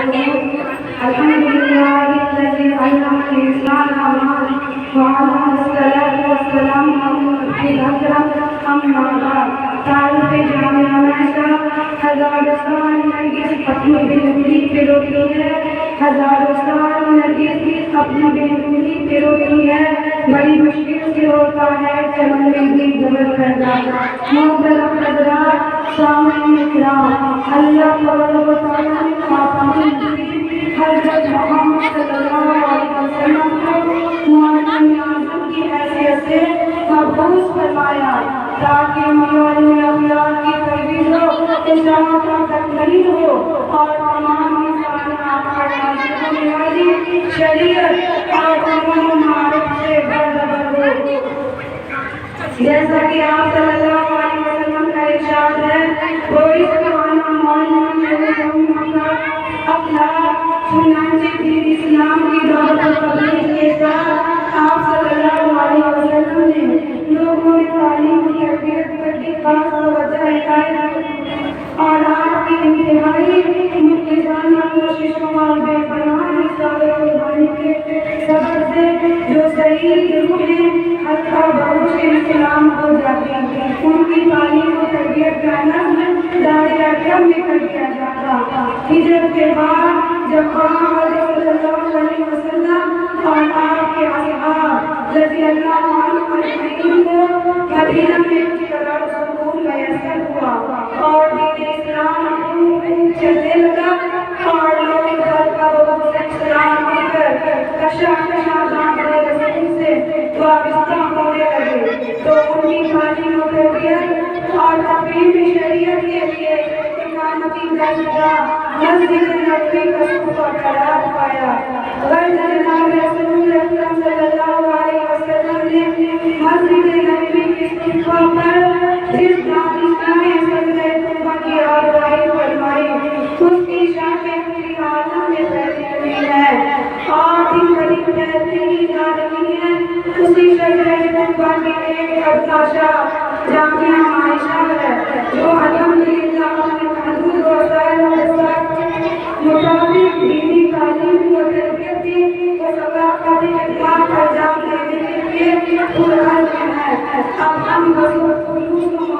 لله الذي علم الإنسان ما وعلم الصلاة والسلام على الأكرم أما بعد تعرف جامعہ میسا ہزاروں سال نرگس اپنی بےنوری پہ روتی ہے، ہزاروں سال نرگس اپنی بےنوری پہ روتی ہے، بڑی مشکل سے ہوتا ہے چلنے کی ضرورت کرنا۔ محترم حضرات، سامعین کرام، اللہ تبارک و تعالیٰ نے خاتم النبیین حضرت محمد صلی اللہ علیہ وسلم کو معلم اعظم کی حیثیت سے مبعوث فرمایا تاکہ معیار اخلاق کی ترویج ہو، اشاعت کا تقریر ہو اور تمام انسانیت پر نازل ہونے والی شریعت اور علوم و معارف سے باخبر ہو۔ جیسا کہ آپ صلی اللہ علیہ وسلم کا ارشاد ہے، کوئی سبحانہ معلوم اخلاق چنانچہ دین اسلام کی دعوت و تبلیغ کے ساتھ آپ صلی اللہ علیہ وسلم نے لوگوں میں تعلیم و تربیت پر بھی خاص توجہ عنایت اور آپ کی انتہائی مخلصانہ کوششوں اور بے پناہ نثار قربانی کے سبب سے جو صحیح روح حقہ بہوش اسلام ہو جاتی، ان کی تعلیم و تربیت کا نظم دائرہ کم میں کر دیا جاتا۔ ہجرت کے بعد جب آپ صلی اللہ علیہ وسلم اور آپ کے اصحاب رضی اللہ عنہم اجمعین کو مدینہ میں قرار سکون میسر ہوا اور دین اسلام چلنے لگا اور لوگ خلقہ بہت سے اسلام ہو کر کشا جان رسول سے وابستہ ہونے لگے، تو ان کی تعلیم و تربیت اور تفہیم شریعت کے لیے امامتی درجہ مسجد نبوی کا صوفہ قرار پایا۔ غرض جناب رسول اکرم صلی اللہ علیہ وسلم نے مسجد نبوی کے صوفہ پر جس دانشگاہ سجدہ توبہ کی آروائی فرمائی، اس کی شاخیں پوری عالم میں پھیلی ہوئی ہے اور دن بدن پھیلتی ہی جا رہی ہیں۔ اسی سجدہ توبہ کی ایک ابتاشا جامعہ عائشہ ہے جو الحمدللہ اپنے محدود وسائل کے ساتھ مطابق دینی تعلیم و تربیتی و ثقافتی خدمات انجام دینے کے لیے پرعزم ہے۔ اب ہم خلوص و